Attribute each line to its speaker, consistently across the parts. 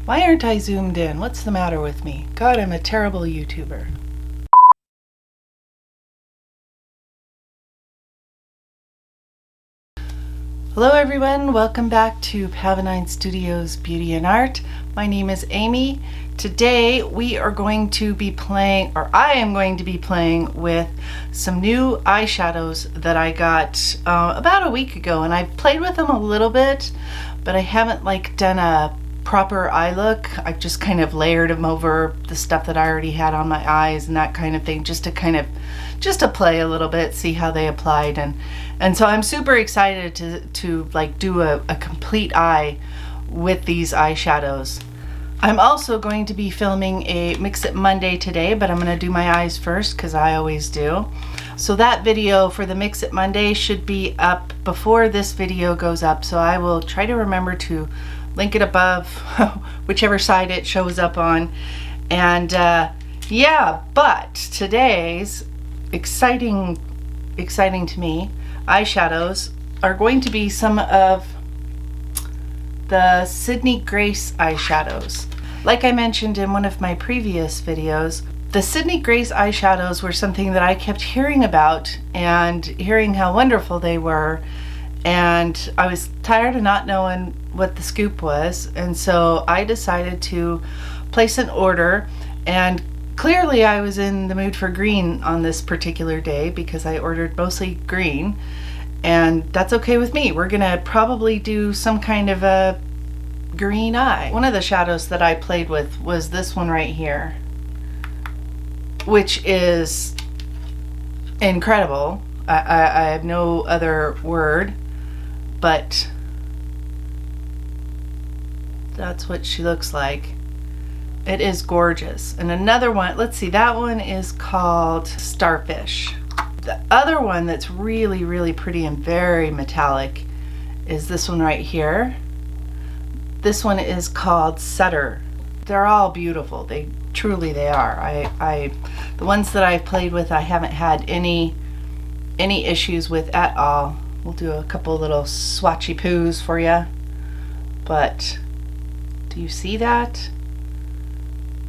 Speaker 1: Why aren't I zoomed in? What's the matter with me? God, I'm a terrible YouTuber. Hello everyone, welcome back to Pavonine Studios Beauty and Art. My name is Amy. Today we are going to be playing, or I am going to be playing with some new eyeshadows that I got about a week ago, and I've played with them a little bit, but I haven't done a proper eye look. I've just kind of layered them over the stuff that I already had on my eyes and that kind of thing, just to play a little bit, see how they applied, and so I'm super excited to do a complete eye with these eyeshadows. I'm also going to be filming a Mix It Monday today, but I'm going to do my eyes first because I always do. So that video for the Mix It Monday should be up before this video goes up, so I will try to remember to link it above whichever side it shows up on. And yeah, but today's exciting to me eyeshadows are going to be some of the Sydney Grace eyeshadows. Like I mentioned in one of my previous videos, the Sydney Grace eyeshadows were something that I kept hearing about and hearing how wonderful they were, and I was tired of not knowing what the scoop was, and so I decided to place an order. And clearly I was in the mood for green on this particular day because I ordered mostly green, and that's okay with me. We're gonna probably do some kind of a green eye. One of the shadows that I played with was this one right here, which is incredible. I have no other word, but that's what she looks like. It is gorgeous. And another one, let's see, that one is called Starfish. The other one that's really, really pretty and very metallic is this one right here. This one is called Sutter. They're all beautiful. They are. The ones that I've played with, I haven't had any issues with at all. We'll do a couple little swatchy poos for you. But do you see that?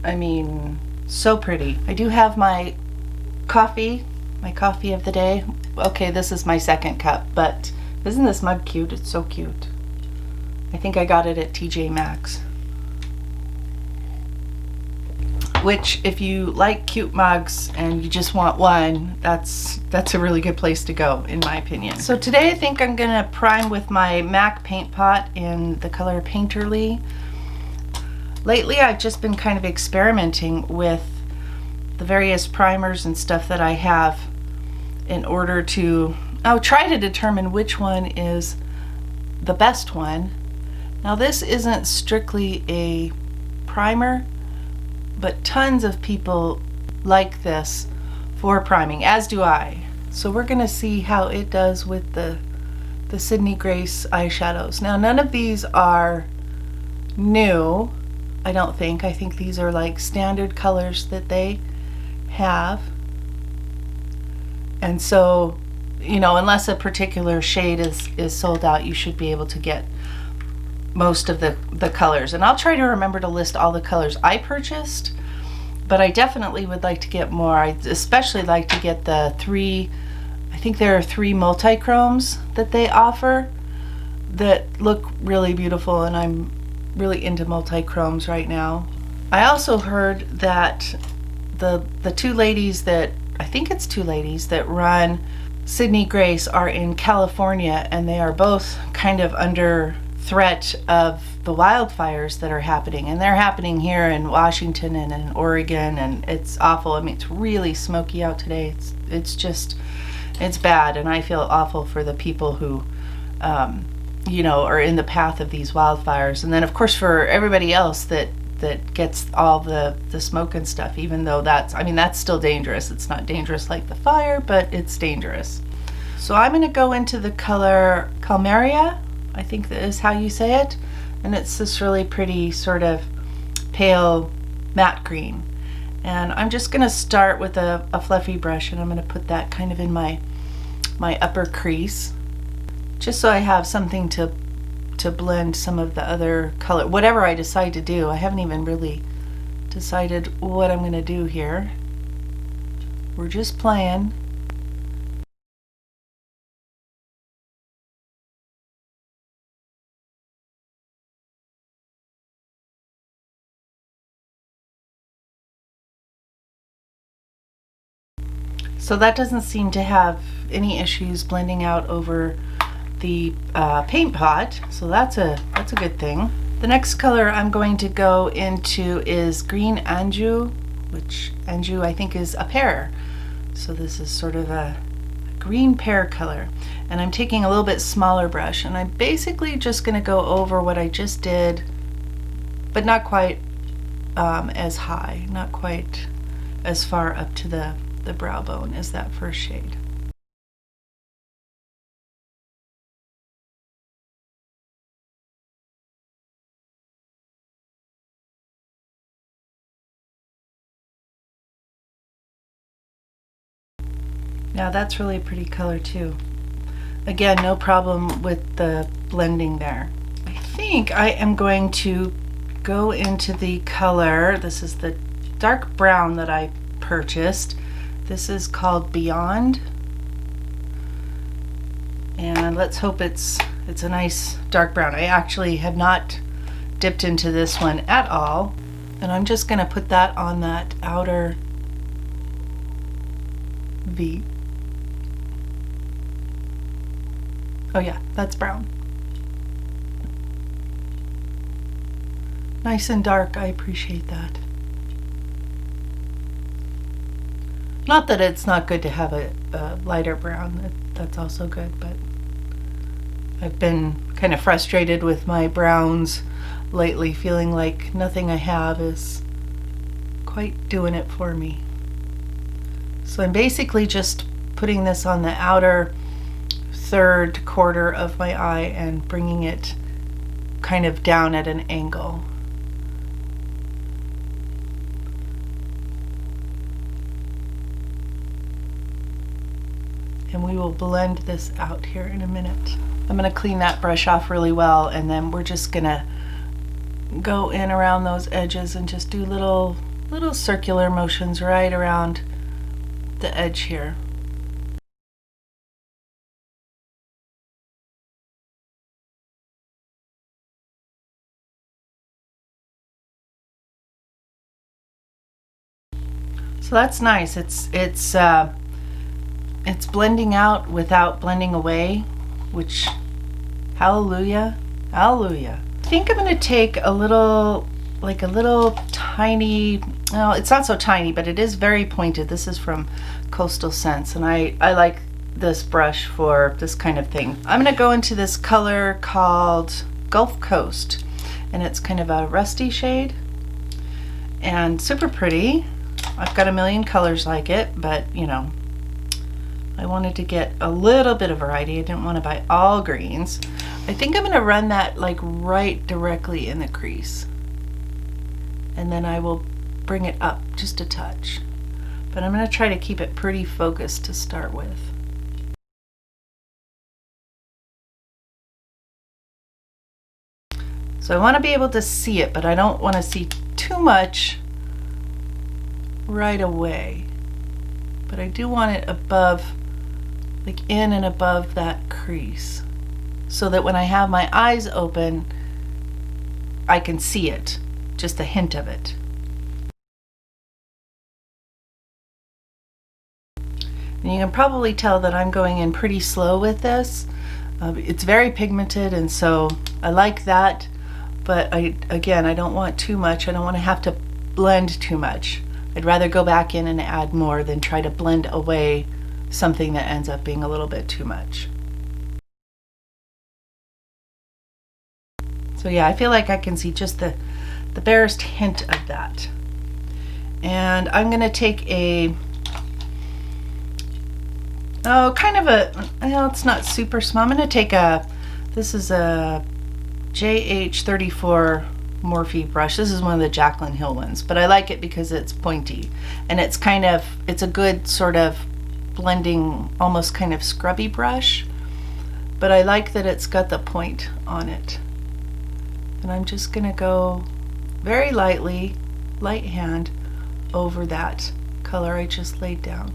Speaker 1: I mean, so pretty. I do have my coffee of the day. Okay, this is my second cup, but isn't this mug cute? It's so cute. I think I got it at TJ Maxx. Which, if you like cute mugs and you just want one, that's a really good place to go, in my opinion. So today I think I'm gonna prime with my MAC paint pot in the color Painterly. Lately I've just been kind of experimenting with the various primers and stuff that I have in order to try to determine which one is the best one. Now this isn't strictly a primer, but tons of people like this for priming, as do I. So we're gonna see how it does with the Sydney Grace eyeshadows. Now none of these are new, I don't think. I think these are like standard colors that they have. And so, you know, unless a particular shade is sold out, you should be able to get most of the colors. And I'll try to remember to list all the colors I purchased, but I definitely would like to get more. I especially like to get the three, I think there are 3 multi-chromes that they offer that look really beautiful, and I'm really into multi-chromes right now. I also heard that the 2 ladies that, I think it's 2 ladies that run Sydney Grace are in California, and they are both kind of under threat of the wildfires that are happening, and they're happening here in Washington and in Oregon, and it's awful. I mean, it's really smoky out today. It's bad, and I feel awful for the people who you know, are in the path of these wildfires, and then of course for everybody else that gets all the smoke and stuff, even though that's still dangerous. It's not dangerous like the fire, but it's dangerous. So I'm going to go into the color Calmeria, I think that is how you say it, and it's this really pretty sort of pale matte green. And I'm just going to start with a fluffy brush, and I'm going to put that kind of in my upper crease, just so I have something to to blend some of the other color, whatever I decide to do. I haven't even really decided what I'm going to do here. We're just playing. So that doesn't seem to have any issues blending out over the paint pot, so that's a good thing. The next color I'm going to go into is green anjou, which anjou I think is a pear. So this is sort of a green pear color, and I'm taking a little bit smaller brush, and I'm basically just going to go over what I just did, but not quite as high, not quite as far up to the brow bone as that first shade. Now that's really a pretty color too. Again, no problem with the blending there. I think I am going to go into the color, this is the dark brown that I purchased. This is called Beyond. And let's hope it's a nice dark brown. I actually have not dipped into this one at all. And I'm just gonna put that on that outer V. Oh yeah, that's brown. Nice and dark, I appreciate that. Not that it's not good to have a lighter brown, that's also good, but I've been kind of frustrated with my browns lately, feeling like nothing I have is quite doing it for me. So I'm basically just putting this on the outer third quarter of my eye and bringing it kind of down at an angle. And we will blend this out here in a minute. I'm going to clean that brush off really well, and then we're just going to go in around those edges and just do little circular motions right around the edge here. So that's nice. It's blending out without blending away, which, hallelujah, hallelujah. I think I'm going to take a little tiny, well, it's not so tiny, but it is very pointed. This is from Coastal Scents, and I like this brush for this kind of thing. I'm going to go into this color called Gulf Coast, and it's kind of a rusty shade and super pretty. I've got a million colors like it, but you know, I wanted to get a little bit of variety. I didn't want to buy all greens. I think I'm going to run that like right directly in the crease, and then I will bring it up just a touch, but I'm going to try to keep it pretty focused to start with. So I want to be able to see it, but I don't want to see too much right away, but I do want it above, like in and above that crease, so that when I have my eyes open I can see it, just a hint of it. And you can probably tell that I'm going in pretty slow with this. It's very pigmented, and so I like that, but again, I don't want too much. I don't want to have to blend too much. I'd rather go back in and add more than try to blend away something that ends up being a little bit too much. So yeah, I feel like I can see just the barest hint of that. And I'm going to take a, kind of a, it's not super small. I'm going to take this is a JH34 Morphe brush. This is one of the Jaclyn Hill ones, but I like it because it's pointy, and it's a good sort of blending, almost kind of scrubby brush, but I like that it's got the point on it. And I'm just gonna go very lightly, light hand, over that color I just laid down.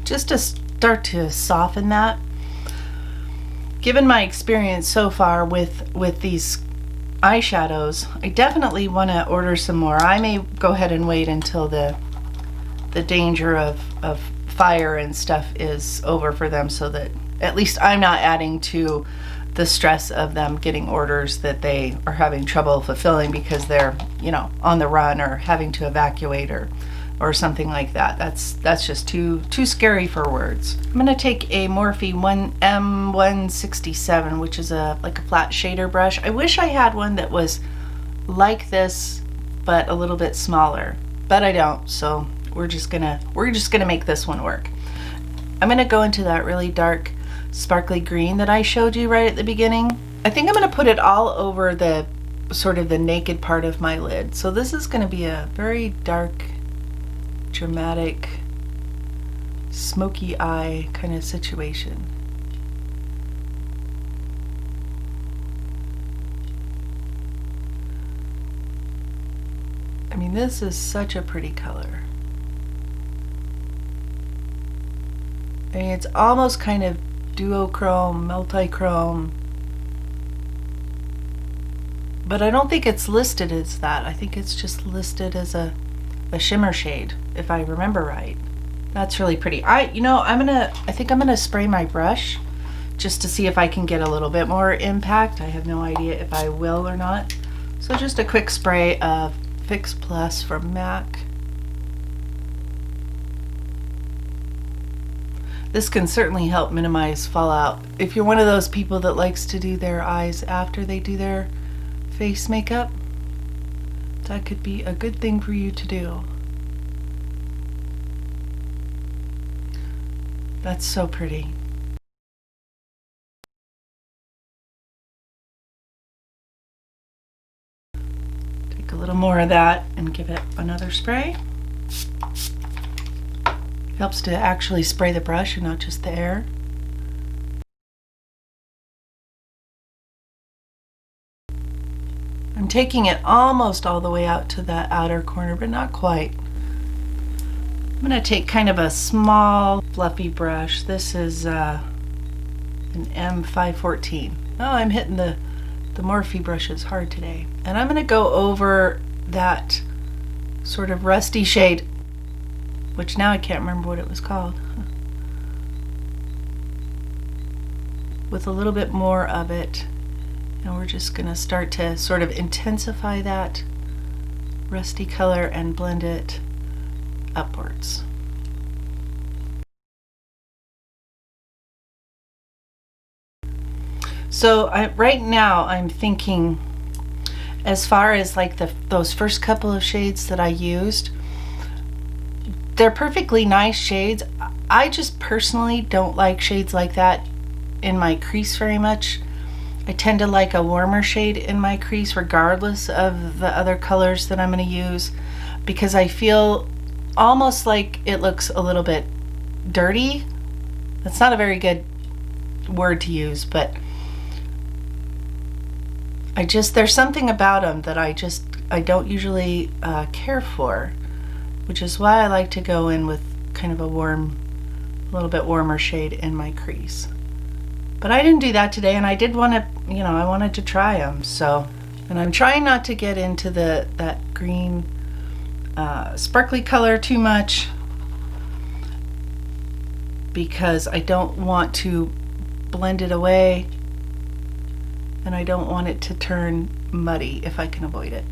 Speaker 1: Just to start to soften that. Given my experience so far with these eyeshadows, I definitely want to order some more. I may go ahead and wait until the danger of fire and stuff is over for them, so that at least I'm not adding to the stress of them getting orders that they are having trouble fulfilling because they're, you know, on the run or having to evacuate or something like that. That's just too scary for words. I'm going to take a Morphe M167, which is like a flat shader brush. I wish I had one that was like this but a little bit smaller, but I don't, so we're just gonna make this one work. I'm gonna go into that really dark sparkly green that I showed you right at the beginning. I think I'm gonna put it all over the sort of the naked part of my lid. So this is gonna be a very dark, dramatic, smoky eye kind of situation. I mean, this is such a pretty color. I mean, it's almost kind of duochrome, multichrome, but I don't think it's listed as that. I think it's just listed as a shimmer shade, if I remember right. That's really pretty. I think I'm gonna spray my brush just to see if I can get a little bit more impact. I have no idea if I will or not. So just a quick spray of Fix Plus from MAC. This can certainly help minimize fallout. If you're one of those people that likes to do their eyes after they do their face makeup, that could be a good thing for you to do. That's so pretty. Take a little more of that and give it another spray. Helps to actually spray the brush and not just the air. I'm taking it almost all the way out to that outer corner, but not quite. I'm going to take kind of a small, fluffy brush. This is an M514. Oh, I'm hitting the Morphe brushes hard today. And I'm going to go over that sort of rusty shade, which now I can't remember what it was called, with a little bit more of it. And we're just going to start to sort of intensify that rusty color and blend it upwards. So right now I'm thinking, as far as like those first couple of shades that I used, they're perfectly nice shades. I just personally don't like shades like that in my crease very much. I tend to like a warmer shade in my crease regardless of the other colors that I'm going to use, because I feel almost like it looks a little bit dirty. That's not a very good word to use, but there's something about them that I don't usually care for, which is why I like to go in with kind of a little bit warmer shade in my crease. But I didn't do that today, and I did want to, I wanted to try them. So, and I'm trying not to get into that green sparkly color too much, because I don't want to blend it away, and I don't want it to turn muddy if I can avoid it.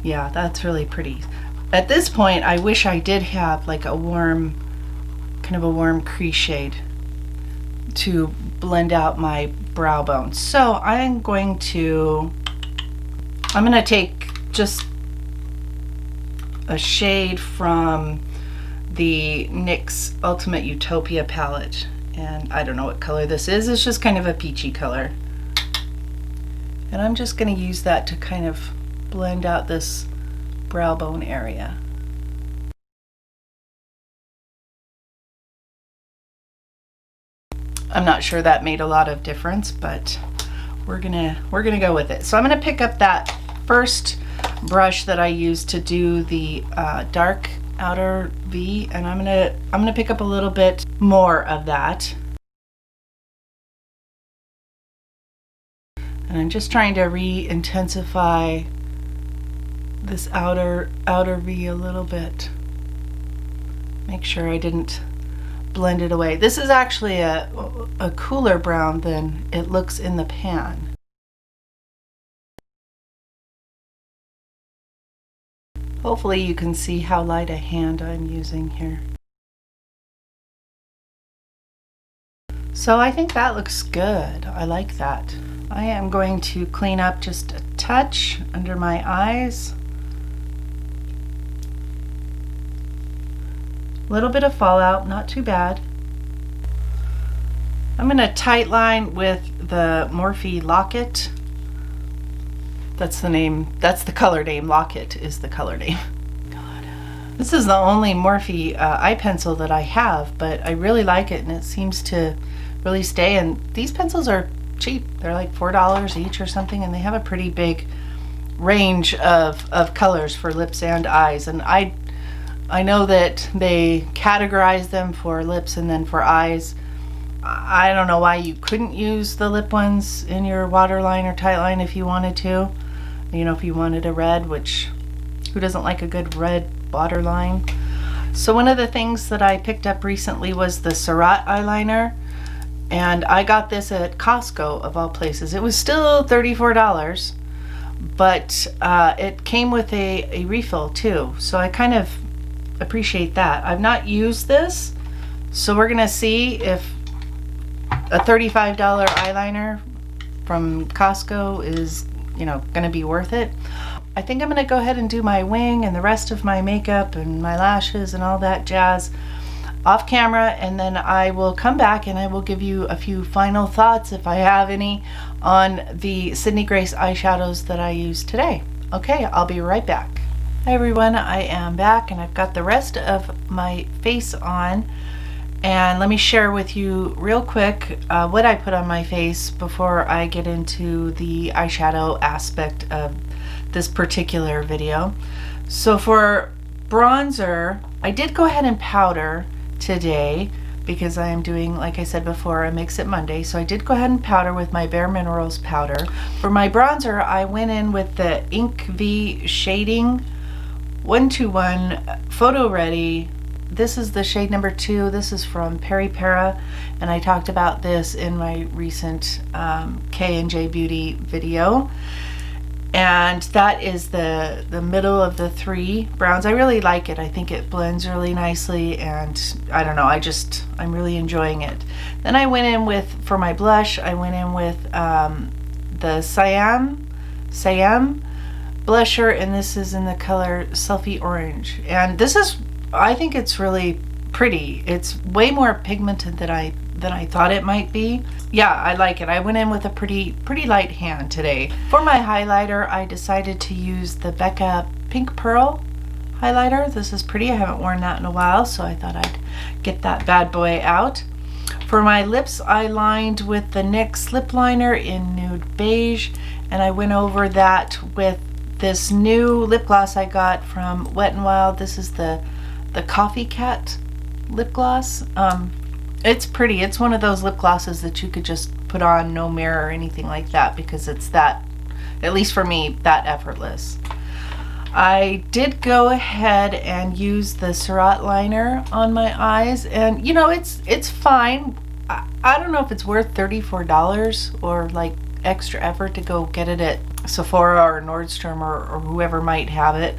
Speaker 1: Yeah, that's really pretty. At this point, I wish I did have like a warm crease shade to blend out my brow bone. So I'm going to take just a shade from the NYX Ultimate Utopia palette, and I don't know what color this is. It's just kind of a peachy color, and I'm just going to use that to kind of blend out this brow bone area. I'm not sure that made a lot of difference, but we're gonna go with it. So I'm gonna pick up that first brush that I used to do the dark outer V, and I'm gonna pick up a little bit more of that. And I'm just trying to re-intensify this outer V a little bit. Make sure I didn't blend it away. This is actually a cooler brown than it looks in the pan. Hopefully you can see how light a hand I'm using here. So I think that looks good. I like that. I am going to clean up just a touch under my eyes. A little bit of fallout, not too bad. I'm going to tight line with the Morphe Locket. That's the name, that's the color name. Locket is the color name. God. This is the only Morphe eye pencil that I have, but I really like it and it seems to really stay. And these pencils are cheap. They're like $4 each or something, and they have a pretty big range of colors for lips and eyes. And I know that they categorize them for lips and then for eyes. I don't know why you couldn't use the lip ones in your waterline or tightline if you wanted to. You know, if you wanted a red, which who doesn't like a good red waterline? So one of the things that I picked up recently was the Sutter eyeliner. And I got this at Costco of all places. It was still $34, but it came with a refill too. So I kind of appreciate that. I've not used this, so we're gonna see if a $35 eyeliner from Costco is, you know, gonna be worth it. I think I'm gonna go ahead and do my wing and the rest of my makeup and my lashes and all that jazz off camera, and then I will come back and I will give you a few final thoughts, if I have any, on the Sydney Grace eyeshadows that I used today. Okay, I'll be right back. Hi everyone, I am back and I've got the rest of my face on, and let me share with you real quick what I put on my face before I get into the eyeshadow aspect of this particular video. So for bronzer, I did go ahead and powder today because I am doing, like I said before, a Mix It Monday. So I did go ahead and powder with my Bare Minerals powder. For my bronzer, I went in with the Ink V Shading 121 Photo Ready. This is the shade number 2. This is from Peri Para, and I talked about this in my recent K&J Beauty video. And that is the middle of the 3 browns. I really like it. I think it blends really nicely, and I don't know, I'm really enjoying it. Then I went in with, for my blush, I went in with the Siam blusher, and this is in the color Selfie Orange. And this is, I think it's really pretty. It's way more pigmented than I thought it might be. Yeah, I like it. I went in with a pretty light hand today. For my highlighter, I decided to use the Becca Pink Pearl highlighter. This is pretty. I haven't worn that in a while, so I thought I'd get that bad boy out. For my lips, I lined with the NYX lip liner in Nude Beige, and I went over that with this new lip gloss I got from Wet n Wild. This is the Coffee Cat lip gloss. It's pretty. It's one of those lip glosses that you could just put on, no mirror or anything like that, because it's that, at least for me, that effortless. I did go ahead and use the Sutter liner on my eyes, and you know, it's fine. I don't know if it's worth $34 or like extra effort to go get it at Sephora or Nordstrom or whoever might have it.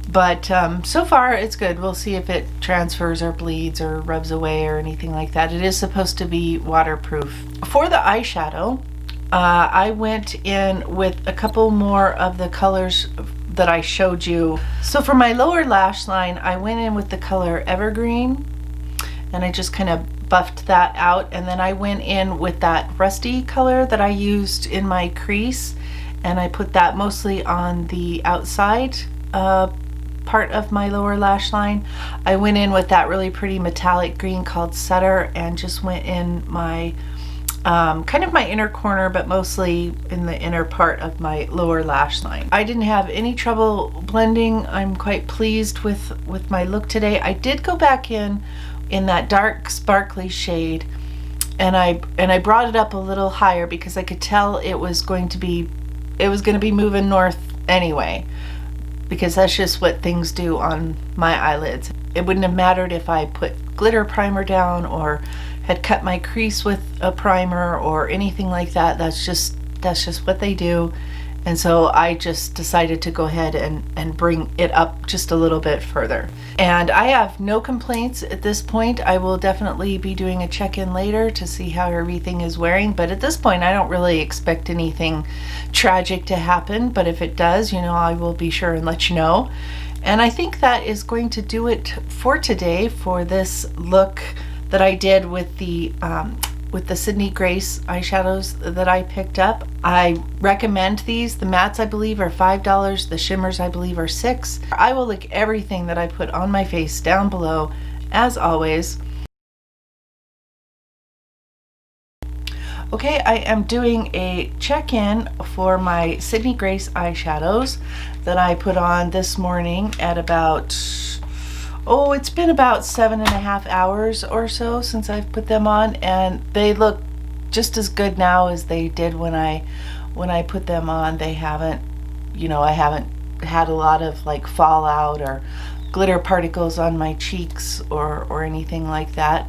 Speaker 1: But so far it's good. We'll see if it transfers or bleeds or rubs away or anything like that. It is supposed to be waterproof. For the eyeshadow, I went in with a couple more of the colors that I showed you. So for my lower lash line, I went in with the color Evergreen, and I just kind of buffed that out. And then I went in with that rusty color that I used in my crease, and I put that mostly on the outside part of my lower lash line. I went in with that really pretty metallic green called Sutter and just went in my kind of my inner corner, but mostly in the inner part of my lower lash line. I didn't have any trouble blending. I'm quite pleased with my look today. I did go back in that dark sparkly shade, and I brought it up a little higher because I could tell it was going to be moving north anyway, because that's just what things do on my eyelids. It wouldn't have mattered if I put glitter primer down or had cut my crease with a primer or anything like that. That's just what they do. And so I just decided to go ahead and bring it up just a little bit further. And I have no complaints at this point. I will definitely be doing a check-in later to see how everything is wearing. But at this point, I don't really expect anything tragic to happen. But if it does, you know, I will be sure and let you know. And I think that is going to do it for today for this look that I did with the Sydney Grace eyeshadows that I picked up. I recommend these. The mattes, I believe, are $5. The shimmers, I believe, are $6. I will link everything that I put on my face down below, as always. Okay, I am doing a check-in for my Sydney Grace eyeshadows that I put on this morning at about, it's been about 7.5 hours or so since I've put them on, and they look just as good now as they did when I put them on. They haven't, you know, I haven't had a lot of like fallout or glitter particles on my cheeks or anything like that.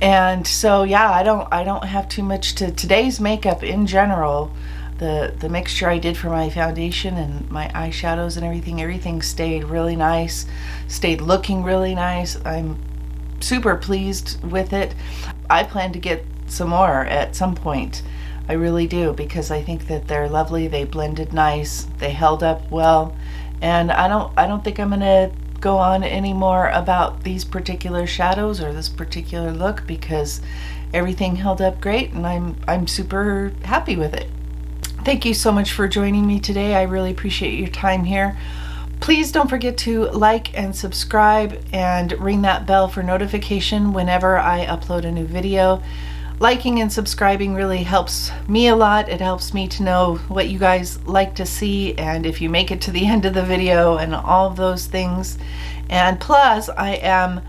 Speaker 1: And so yeah, I don't have too much to today's makeup in general. The mixture I did for my foundation and my eyeshadows and everything stayed really nice, stayed looking really nice. I'm super pleased with it. I plan to get some more at some point. I really do, because I think that they're lovely. They blended nice, they held up well, and I don't think I'm gonna go on anymore about these particular shadows or this particular look, because everything held up great and I'm super happy with it. Thank you so much for joining me today. I really appreciate your time here. Please don't forget to like and subscribe and ring that bell for notification whenever I upload a new video. Liking and subscribing really helps me a lot. It helps me to know what you guys like to see, and if you make it to the end of the video and all of those things. And plus, I am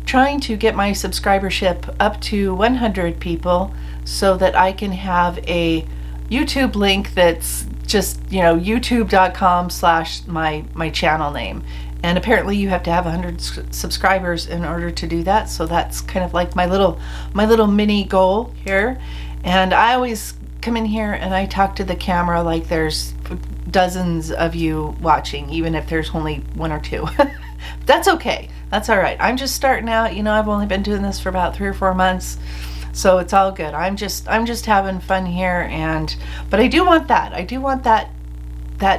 Speaker 1: trying to get my subscribership up to 100 people so that I can have a YouTube link that's just, you know, youtube.com/my channel name. And apparently you have to have 100 subscribers in order to do that. So that's kind of like my little mini goal here. And I always come in here and I talk to the camera like there's dozens of you watching, even if there's only one or two. That's okay. That's all right. I'm just starting out. You know, I've only been doing this for about 3 or 4 months. So it's all good. I'm just having fun here, but I do want that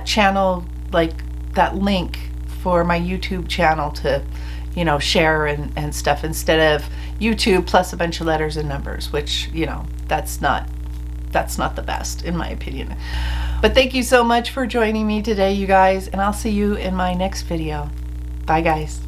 Speaker 1: channel, like that link for my YouTube channel to, you know, share and stuff, instead of YouTube plus a bunch of letters and numbers, which, you know, that's not the best in my opinion. But thank you so much for joining me today, you guys, and I'll see you in my next video. Bye guys.